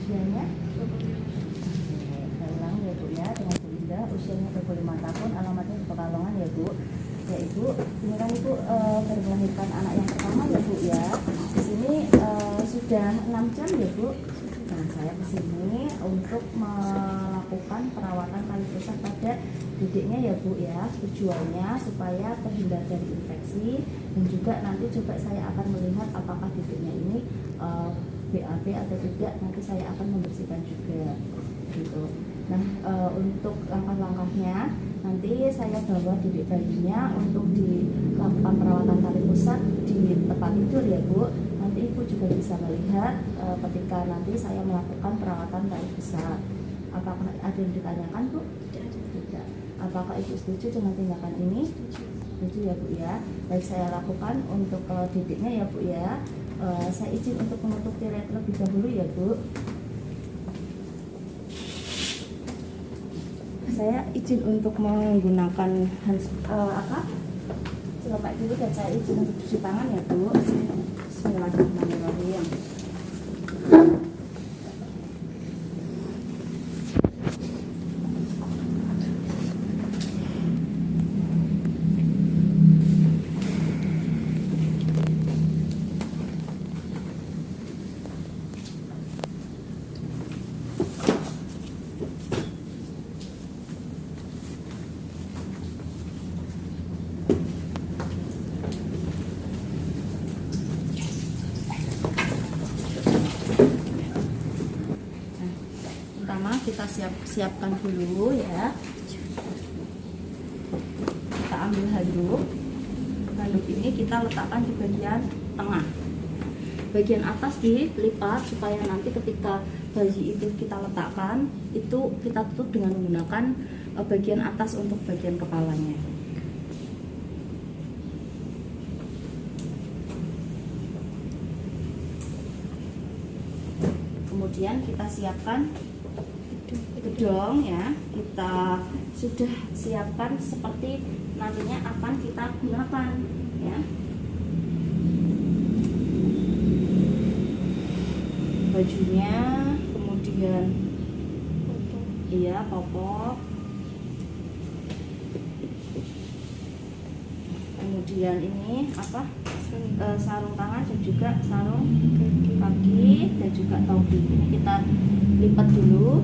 Usianya? Saya ulang ya Bu ya, dengan Bu Indah, usianya 25 tahun, alamatnya di Pekalongan ya Bu. Ya Ibu, ini kan Ibu baru melahirkan anak yang pertama ya Bu ya. Di sini sudah 6 jam ya Bu. Nah, saya kesini untuk melakukan perawatan tali pusat pada didiknya ya Bu ya. Tujuannya supaya terhindar dari infeksi, dan juga nanti coba saya akan melihat apakah didiknya ini BAB atau tidak. Nanti saya akan membersihkan juga gitu. Nah, untuk langkah-langkahnya nanti saya bawa didik bayinya untuk dilakukan perawatan tali pusat di tempat tidur ya Bu. Nanti Ibu juga bisa melihat ketika nanti saya melakukan perawatan tali pusat. Apakah ada yang ditanyakan Bu? Tidak. Apakah Ibu setuju dengan tindakan ini? Setuju ya Bu ya. Baik, saya lakukan untuk didiknya ya Bu ya. Saya izin untuk menutup tirai terlebih dahulu ya Bu. Saya izin untuk menggunakan celana dulu, dan saya izin untuk cuci tangan ya Bu. Bismillahirrahmanirrahim. Kita siapkan dulu ya. Kita ambil handuk. Handuk ini kita letakkan di bagian tengah. Bagian atas dilipat supaya nanti ketika bayi itu kita letakkan, itu kita tutup dengan menggunakan bagian atas untuk bagian kepalanya. Kemudian kita siapkan gedong ya, kita sudah siapkan seperti nantinya akan kita gunakan ya. Bajunya, kemudian iya popok, kemudian ini apa, sarung tangan dan juga sarung kaki dan juga topi. Ini kita lipat dulu.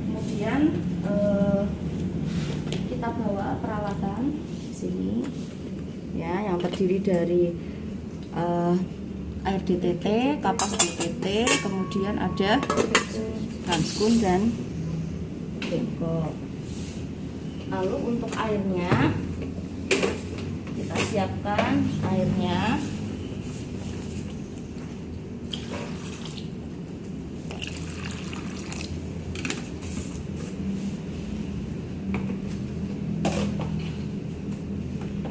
Kemudian kita bawa peralatan di sini ya, yang terdiri dari air DTT, kapas DTT, kemudian ada handskun dan bengkok. Lalu untuk airnya kita siapkan airnya.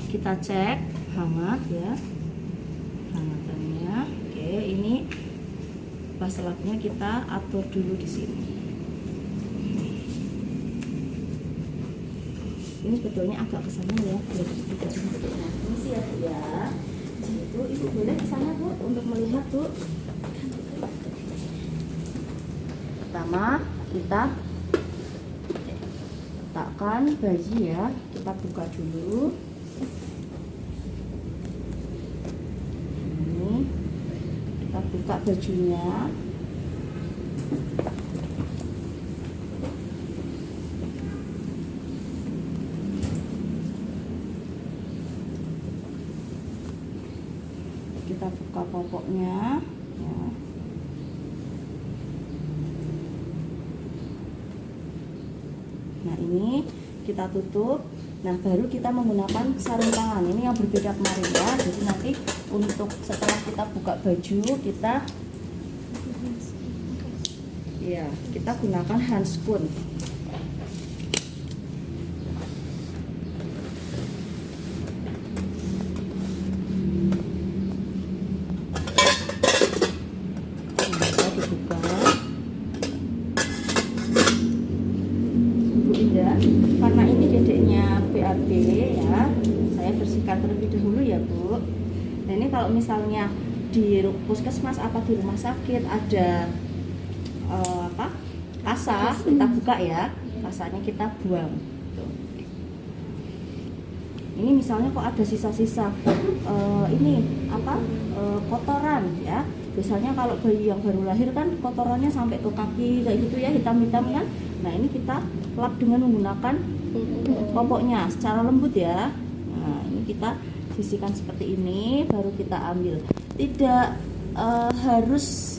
Kita cek hangat ya, hangatannya. Oke, ini baselapnya kita atur dulu di sini. Ini sebetulnya agak kesana ya, biar tidak bentuknya. Ini siap ya. Itu Ibu boleh kesana Bu untuk melihat Bu. Pertama kita letakkan bayi ya, kita buka dulu. Buka bajunya. Kita buka popoknya ya. Nah, ini kita tutup. Nah, baru kita menggunakan sarung tangan. Ini yang berbeda kemarin ya. Jadi nanti untuk setelah kita buka baju, kita gunakan handskun. Karena ini dedeknya BAB ya, saya bersihkan terlebih dahulu ya Bu. Nah, ini kalau misalnya di puskesmas apa di rumah sakit ada kasa, kita buka ya, kasanya kita buang. Ini misalnya kok ada sisa-sisa kotoran ya. Biasanya kalau bayi yang baru lahir kan kotorannya sampai ke kaki kayak gitu ya, hitam-hitam kan. Nah ini kita lap dengan menggunakan popoknya secara lembut ya. Nah ini kita sisihkan seperti ini, baru kita ambil. Tidak harus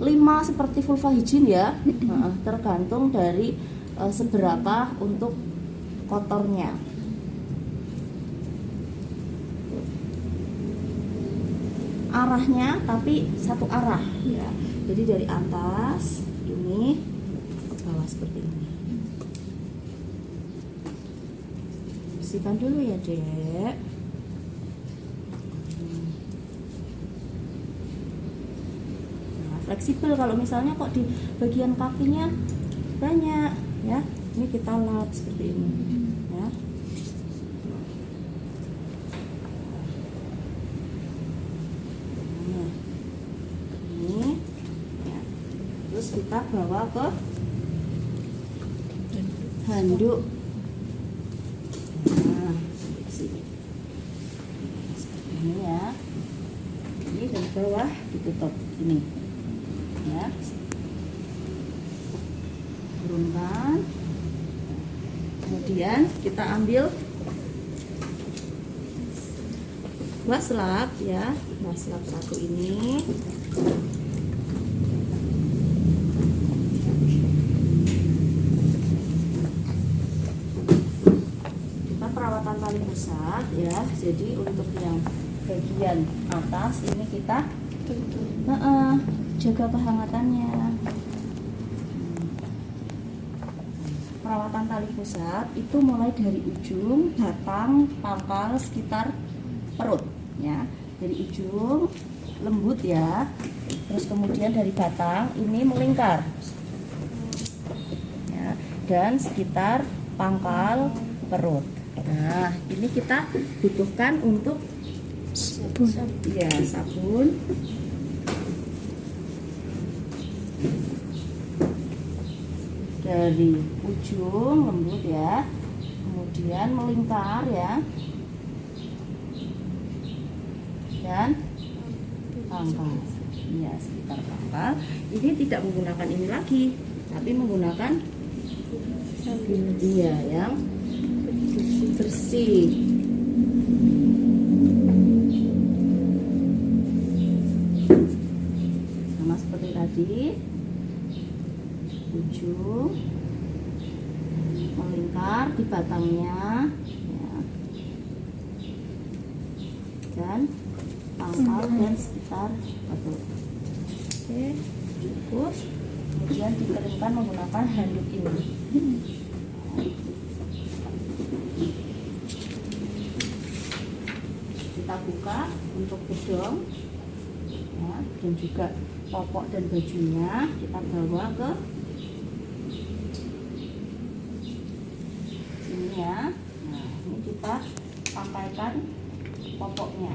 5 seperti vulva hygiene ya, tergantung dari seberapa untuk kotornya. Arahnya tapi satu arah ya, jadi dari atas ini ke bawah seperti ini. Bersihkan dulu ya dek. Nah, fleksibel kalau misalnya kok di bagian kakinya banyak ya, ini kita lap seperti ini ya. Terus kita bawa ke handuk. Nah, seperti ini ya. Ini dari bawah ditutup ini, ya. Turunkan. Kemudian kita ambil waslap ya, waslap satu ini. Perawatan tali pusat ya, jadi untuk yang bagian atas ini kita jaga kehangatannya. Perawatan tali pusat itu mulai dari ujung, batang, pangkal, sekitar perut ya. Dari ujung lembut ya, terus kemudian dari batang ini melingkar ya, dan sekitar pangkal perut. Nah, ini kita butuhkan untuk sabun. Ya, sabun. Dari ujung lembut ya, kemudian melingkar ya, dan pangkal. Ya, sekitar pangkal. Ini tidak menggunakan ini lagi, tapi menggunakan iya yang bersih. Sama seperti tadi, ujung melingkar di batangnya ya, dan pangkal dan sekitar perut. Oke, cukup. Kemudian dikeringkan menggunakan handuk ini. Kita buka untuk bedong ya, dan juga popok dan bajunya kita bawa ke sini ya. Nah, ini kita pakaikan popoknya.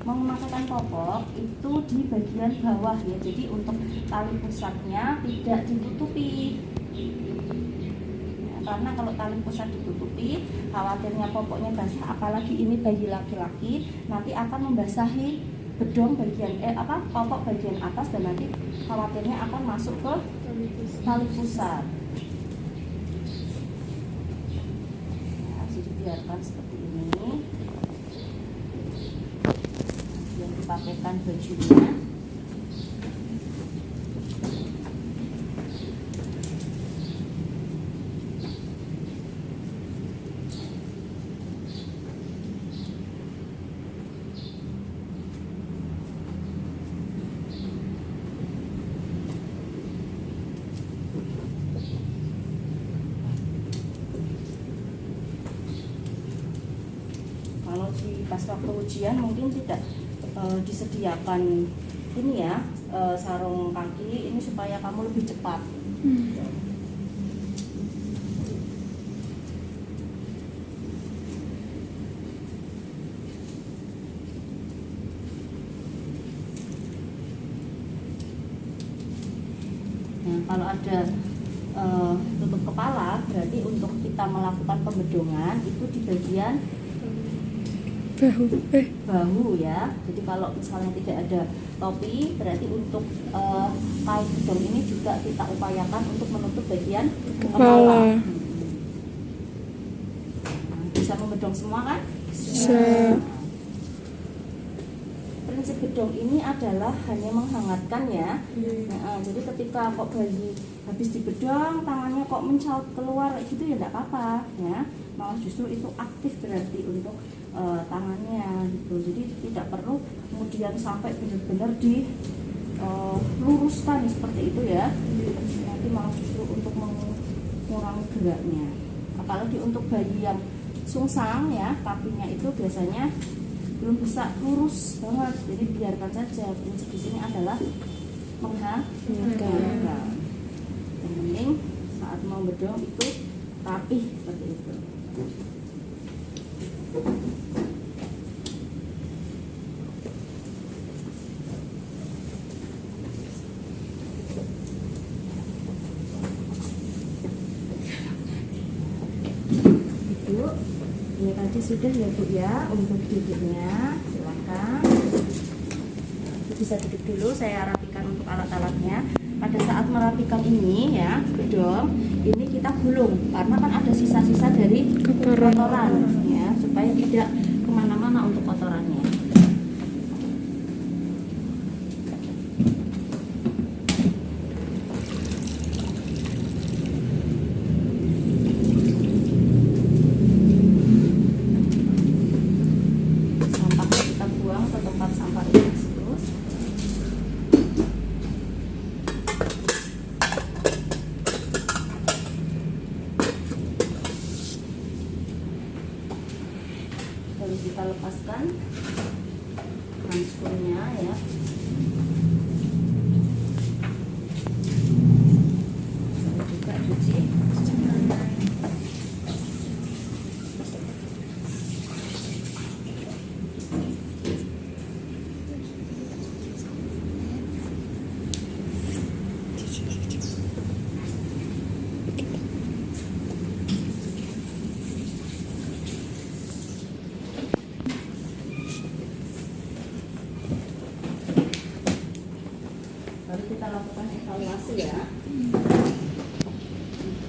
Memakaikan popok itu di bagian bawah ya, jadi untuk tali pusatnya tidak ditutupi. Karena kalau tali pusat ditutupi, khawatirnya popoknya basah, apalagi ini bayi laki-laki, nanti akan membasahi bedong bagian popok bagian atas, dan nanti khawatirnya akan masuk ke tali pusat. Nah, jadi biarkan seperti ini. Yang dipakaikan bajunya. Kalau di pas waktu ujian mungkin tidak disediakan ini ya, sarung kaki ini supaya kamu lebih cepat. Nah, kalau ada tutup kepala, berarti untuk kita melakukan pembedongan itu di bagian bahu ya. Jadi kalau misalnya tidak ada topi, berarti untuk kain bedong ini juga kita upayakan untuk menutup bagian kepala. Bisa membedong semua kan? Bisa. Prinsip bedong ini adalah hanya menghangatkan ya. Nah, jadi ketika kok bayi habis dibedong tangannya kok mencaut keluar gitu ya enggak apa-apa ya. Malah justru itu aktif berarti untuk tangannya gitu. Jadi tidak perlu kemudian sampai benar-benar di luruskan seperti itu ya. Nanti malah justru untuk mengurangi geraknya. Apalagi untuk bayi yang sungsang ya, kakinya itu biasanya belum bisa lurus banget, jadi biarkan saja. Prinsip di sini adalah menghangatkan. Yang penting saat mau bedong itu rapih seperti itu. Ini tadi sudah ya Bu ya untuk duduknya, silakan bisa duduk dulu. Saya rapikan untuk alat-alatnya. Pada saat merapikan ini ya bedong, ini kita gulung karena kan ada sisa-sisa dari kotoran ya, supaya tidak kemana-mana untuk kotorannya. Lalu kita lepaskan handscoonnya ya. Lalu juga cuci. Lalu kita lakukan evaluasi ya.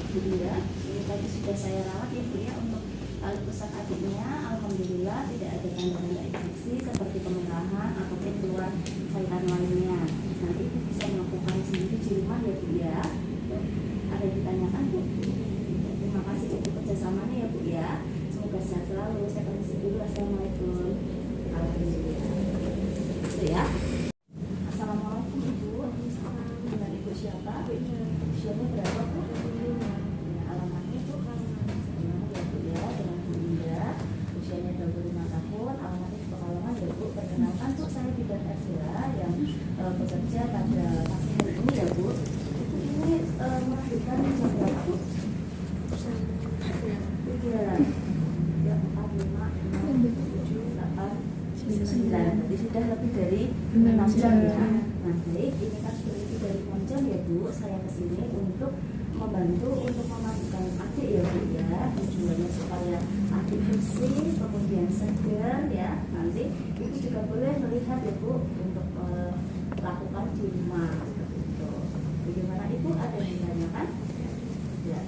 Jadi ya, ini tadi sudah saya rawat ya Bu ya untuk tali pusat adiknya. Alhamdulillah tidak ada tanda-tanda infeksi seperti kemerahan ataupun keluar cairan lainnya. Nanti Ibu bisa melakukan sendiri di rumah ya Bu ya. Ada yang ditanyakan Bu? Terima kasih untuk kerjasamanya ya Bu ya. Semoga sehat selalu. Saya permisi dulu. Assalamualaikum. Alhamdulillah. Itu ya. Assalamualaikum Ibu. Dengan Ibu siapa? Usianya berapa Bu? Alamatnya Bu? Ya Bu ya, dengan Bu Linda. Usianya 25 tahun. Alamatnya di Pekalongan ya Bu. Perkenalkan Bu, saya bidan Ersila yang bekerja pada pagi hari ini ya Bu. Ibu ini melahirkan jam berapa Bu? Pikiran. Ya 4, 5, 6, 7, 8, 9. Jadi sudah lebih dari 6 jam ya. Nah baik, ini kan sudah lebih dari 6 jam ya Bu. Saya kesini untuk membantu untuk memandikan adik ya Bu ya. Tujuannya supaya adik bersih, kemudian segar ya. Nanti Ibu juga boleh melihat ya Bu untuk lakukan di rumah seperti itu. Bagaimana Ibu, ada yang ditanyakan? Ya.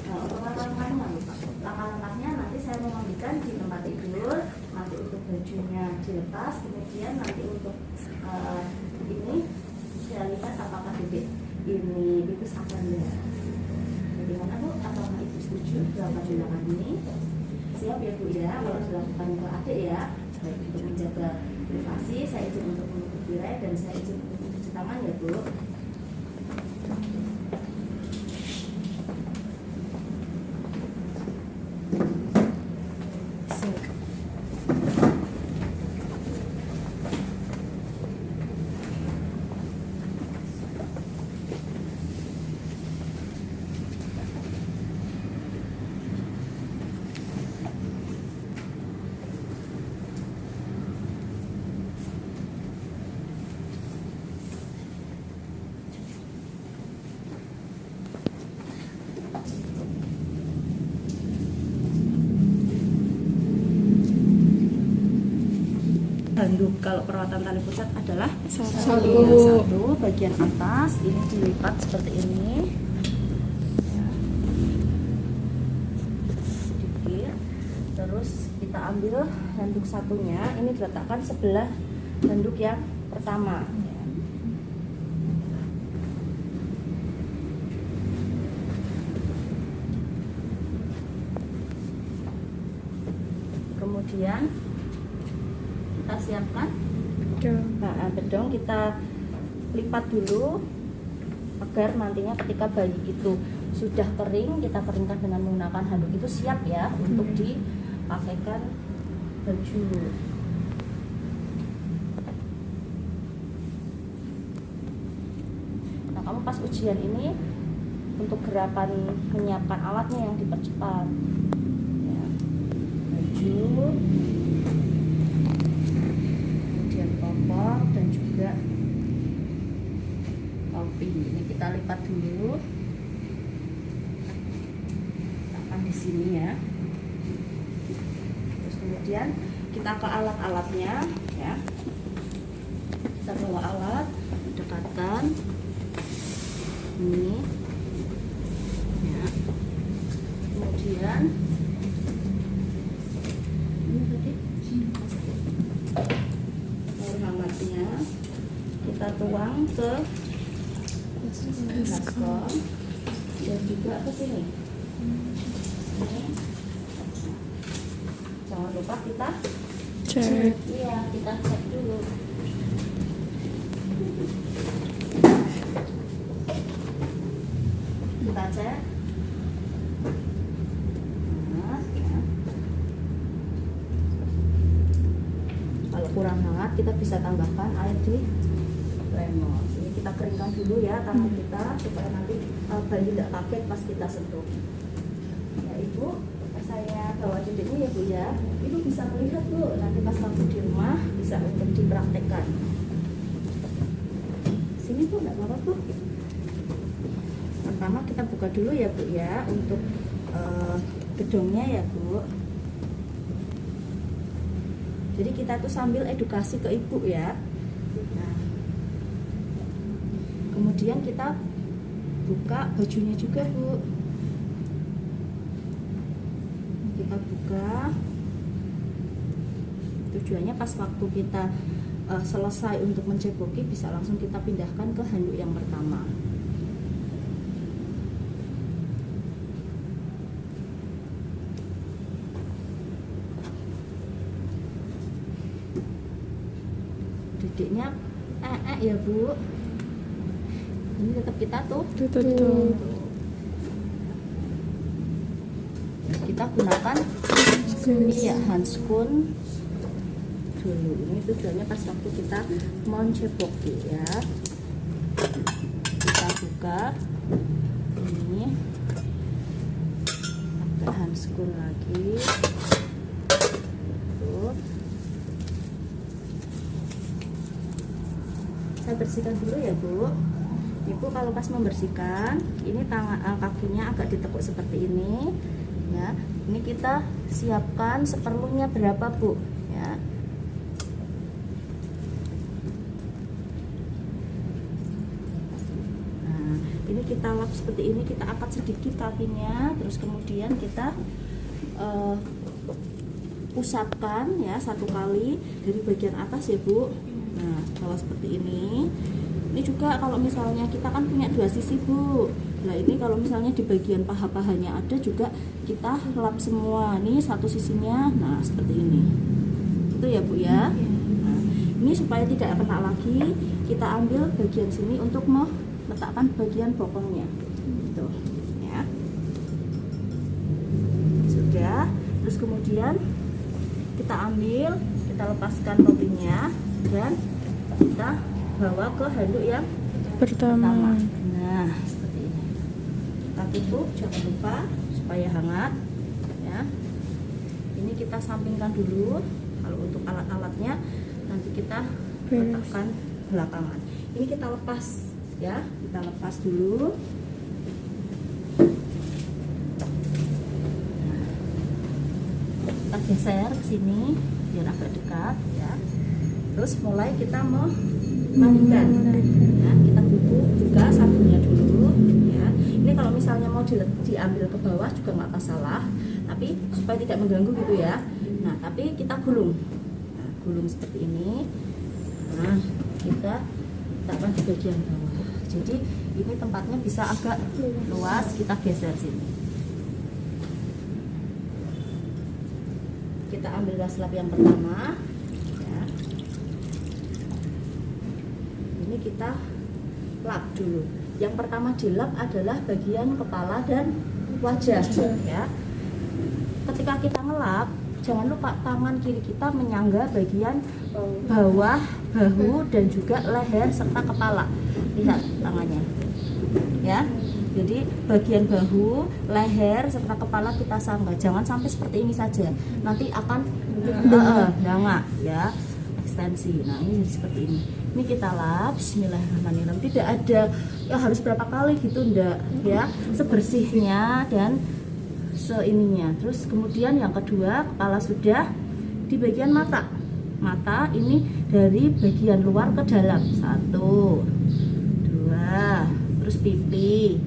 Nah, untuk langkah-langkahnya nanti saya memandikan di tempat tidur. Nanti untuk bajunya dilepas, kemudian nanti untuk ini saya lihat apakah bibit ini bibit akanda. Bagaimana Bu? Apakah Ibu setuju dilakukan tindakan ini? Siap ya Bu ya, kalau dilakukan ke adik ya. Baik, untuk menjaga privasi, saya izin untuk menutup tirai dan saya izin untuk mencuci tangan ya Bu. handuk kalau perawatan tali pusat adalah Satu. satu. Bagian atas ini dilipat seperti ini ya. Sedikit. Terus kita ambil handuk satunya, ini diletakkan sebelah handuk yang pertama ya. Kemudian kita siapkan bedong, kita lipat dulu agar nantinya ketika bayi itu sudah kering, kita keringkan dengan menggunakan handuk itu siap ya untuk dipakaikan baju. Nah, kamu pas ujian ini untuk gerakan menyiapkan alatnya yang dipercepat ya. Baju, kemudian popok dan juga topi. Ini kita lipat dulu, letakkan di sini ya. Terus kemudian kita ke alat-alatnya ya. Kita bawa alat, dekatkan ini ya. Kemudian hangatnya kita tuang ke baskom dan juga ke sini. Jangan lupa kita Cek. iya, kita cek dulu. Kita cek. Nah, ya. Kalau kurang hangat kita bisa tambahkan air di lemon. Ini kita keringkan dulu ya tangan kita supaya nanti bayi tidak kaget pas kita sentuh. Ya Ibu, saya bawa dedeknya ya Bu ya. Ibu bisa melihat Bu, nanti pas waktu di rumah bisa untuk dipraktekkan. Sini Bu, enggak apa-apa Bu. Pertama kita buka dulu ya Bu ya untuk gedongnya ya Bu. Jadi kita tuh sambil edukasi ke ibu ya. Nah, kemudian kita buka bajunya juga Bu. Kita buka. Tujuannya pas waktu kita selesai untuk menceboki bisa langsung kita pindahkan ke handuk yang pertama. Dedeknya ya Bu. Ini tetap kita Tutup. kita gunakan iya handskoen dulu. Ini tujuannya pas waktu kita menceboki ya. Kita buka ini, pakai handskoen lagi. Tuh. Saya bersihkan dulu ya Bu. Ibu kalau pas membersihkan ini tangan kakinya agak ditekuk seperti ini ya. Ini kita siapkan seperlunya berapa Bu ya. Nah, ini kita lap seperti ini, kita angkat sedikit kakinya, terus kemudian kita pusatkan ya satu kali dari bagian atas ya Bu. Nah, kalau seperti ini. Ini juga kalau misalnya kita kan punya dua sisi Bu. Nah ini kalau misalnya di bagian paha-pahanya ada juga kita lap semua. Ini satu sisinya, nah seperti ini. Itu ya Bu ya. Nah, ini supaya tidak kena lagi, kita ambil bagian sini untuk meletakkan bagian bokongnya. Gitu ya. Sudah. Terus kemudian kita ambil, kita lepaskan topinya dan kita bawa ke handuk yang pertama. Nah, seperti ini. Kita tutup, jangan lupa supaya hangat ya. Ini kita sampingkan dulu. Kalau untuk alat-alatnya nanti kita letakkan belakangan. Ini kita lepas ya, kita lepas dulu. Kita geser ke sini biar agak dekat ya. terus mulai kita memandikan. Ya, kita buka sabunnya dulu. Ya, ini kalau misalnya mau diambil ke bawah juga nggak masalah, tapi supaya tidak mengganggu gitu ya. Nah, tapi kita gulung. Nah, gulung seperti ini. Nah, kita letakkan di bagian bawah. Jadi ini tempatnya bisa agak luas, kita geser sini. Kita ambil gas lap yang pertama. Ya. Ini kita lap dulu. Yang pertama dilap adalah bagian kepala dan wajah. Ya. Ketika kita ngelap, jangan lupa tangan kiri kita menyangga bagian bawah bahu dan juga leher serta kepala. Lihat tangannya, ya. Jadi bagian bahu, leher serta kepala kita sangga. Jangan sampai seperti ini saja. Nanti akan dangak, ya. Ekstensi. Nah, ini jadi seperti ini. Ini kita lap. Bismillahirrahmanirrahim. Tidak ada ya harus berapa kali gitu, enggak, ya. Sebersihnya dan seininya. Terus kemudian yang kedua, kepala sudah. Di bagian mata. Mata ini dari bagian luar ke dalam. 1, 2, terus pipi,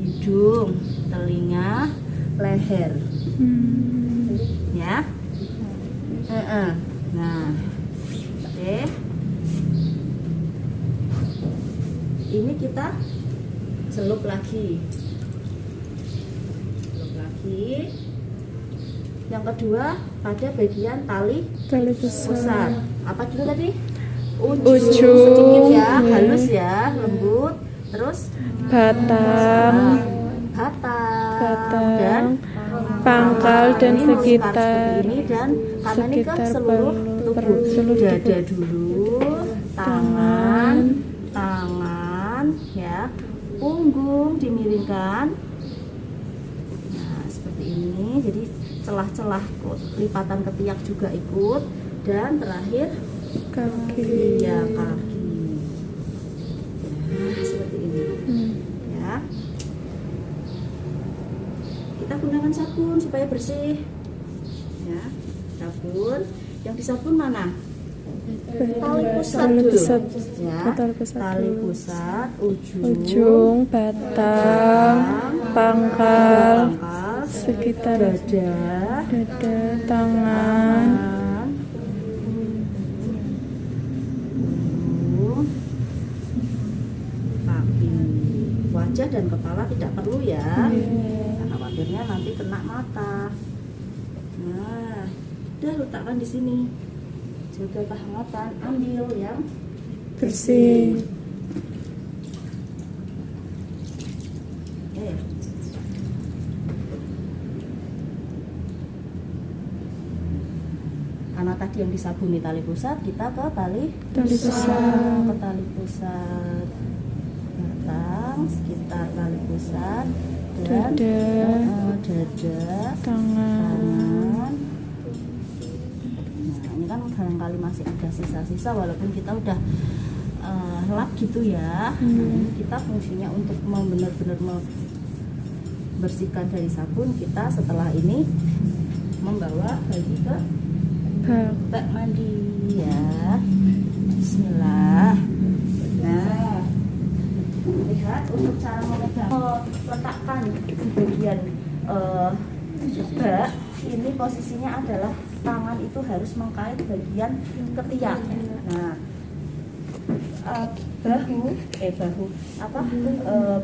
hidung, telinga, leher. Ya. Nah, oke. Ini kita celup lagi. Yang kedua pada bagian tali pusat. Apa dulu tadi? Ujung sedikit ya, halus ya, lembut. Terus batang, dan pangkal dan ini sekitar ini, dan karena ini kan seluruh tubuh. Dada dulu, tangan, ya, punggung dimiringkan. Nah, seperti ini. Jadi celah-celah lipatan ketiak juga ikut, dan terakhir kaki. ya kaki. Nah, seperti ini. Ya. Kita gunakan sabun supaya bersih. Ya, sabun. Yang disabun mana? Tali pusat dulu. Ya, tali pusat, ujung, batang, pangkal, sekitar dada, tangan, kaki, wajah dan kepala tidak perlu ya. Karena khawatirnya nanti kena mata. Nah, udah letakkan di sini. Jaga kehangatan, ambil yang bersih. Oke. Karena tadi yang disabuni tali pusat, kita ke tali pusat. Ke tali pusat. Batang, sekitar tali pusat, dan dada, tangan. Nah, ini kan barangkali masih ada sisa-sisa walaupun kita udah lap gitu ya. Nah, ini kita fungsinya untuk benar-benar membersihkan dari sabun. Kita setelah ini membawa bayi ke bak mandi ya. Bismillah. Nah, lihat untuk cara memegang, letakkan di bagian bak ini posisinya adalah tangan itu harus mengkait bagian ketiak. Nah,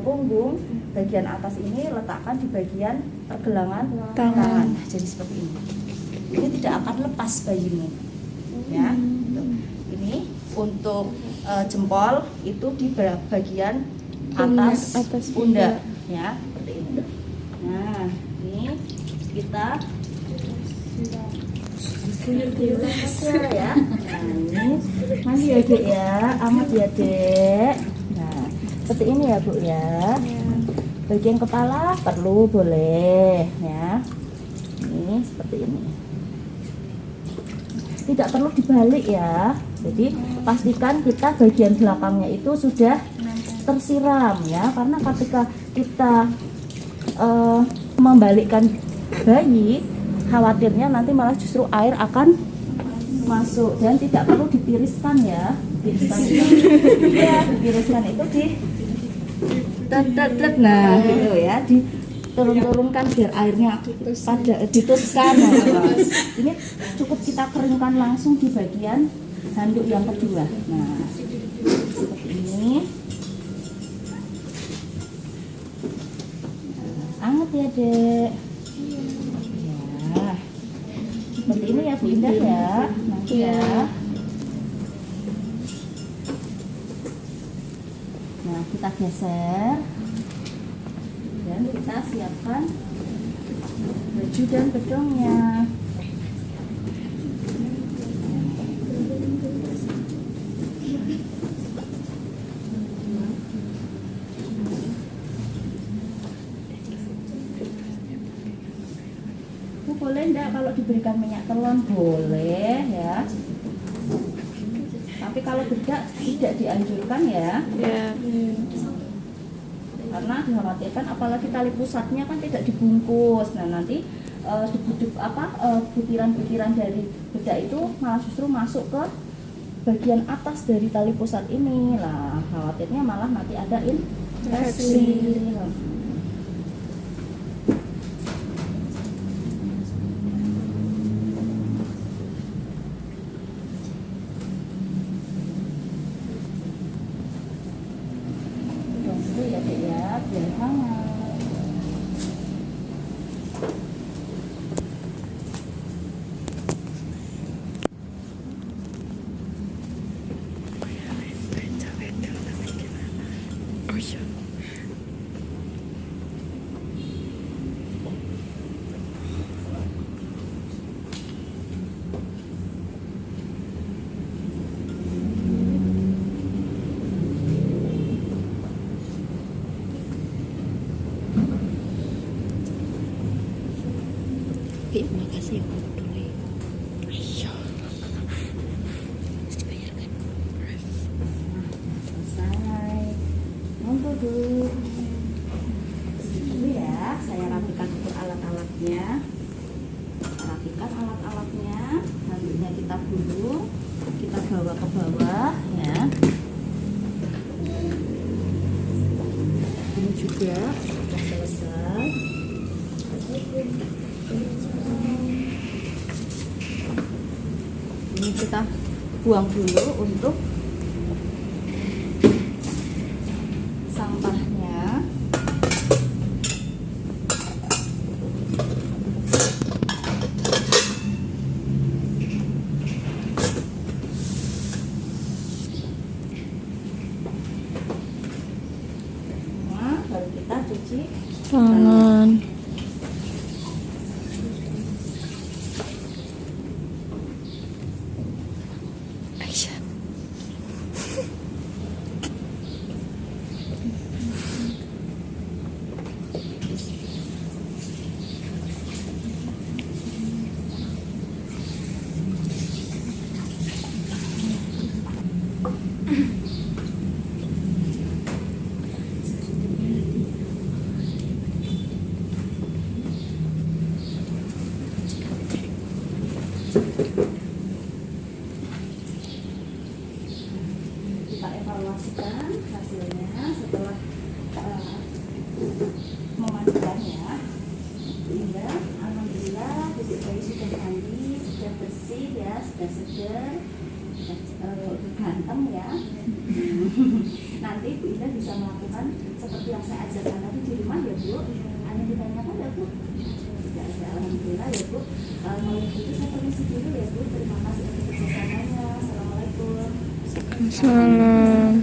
punggung bagian atas ini letakkan di bagian pergelangan tangan. Jadi seperti ini. Ini tidak akan lepas bayimu. Ya. Ini untuk jempol itu di bagian atas pundak ya, seperti ini. Nah, ini kita ya. Nah, ini mandi ya Dek ya, amat ya Dek. Nah, seperti ini ya Bu ya. Bagian kepala perlu boleh ya. Ini seperti ini. Tidak perlu dibalik ya. Jadi pastikan kita bagian belakangnya itu sudah tersiram ya, karena ketika kita membalikkan bayi, khawatirnya nanti malah justru air akan masuk dan tidak perlu ditiriskan ya. Ditiriskan itu ya, ditiriskan itu di tet nah gitu ya, diturun-turunkan biar airnya pada dituskan. Nah, ini cukup kita keringkan langsung di bagian handuk yang kedua. Nah, seperti ini. Anget ya, Dek. Ya. Seperti ini ya, Bu Indah ya. Nanti ya. Nah, kita geser. Dan kita siapkan baju dan bedongnya. Boleh enggak kalau diberikan minyak telon? Boleh ya. Tapi kalau tidak dianjurkan ya. Ya. Karena dikhawatirkan apalagi tali pusatnya kan tidak dibungkus. Nah, nanti butiran-butiran dari bedak itu malah justru masuk ke bagian atas dari tali pusat ini. Lah, khawatirnya malah nanti ada infeksi. Ya, Dek ya, biar hangat. Oh iya. Terima kasih ya Bu Duli. Iya. Dibayarkan. Selesai. Monggo dulu. Dulu ya, saya rapikan dulu alat-alatnya. Rapikan alat-alatnya. Handuknya kita gulung, kita bawa ke bawah ya. Ini juga sudah selesai. Ini kita buang dulu untuk sampahnya. Nah, baru kita cuci Tangan. Aisyah. Kita evaluasikan hasilnya setelah memandikannya. Hingga alhamdulillah bibit bayi sudah mandi, sudah bersih ya, sudah segar, sudah ganteng ya. Nanti Bu Indah bisa melakukan seperti yang saya ajarkan tadi di rumah ya Bu. Hanya ditanyakan ya Bu. Tidak ada, alhamdulillah ya Bu. Kalau begitu saya permisi dulu ya Bu. Terima kasih atas kerjasamanya. Assalamualaikum. Salam.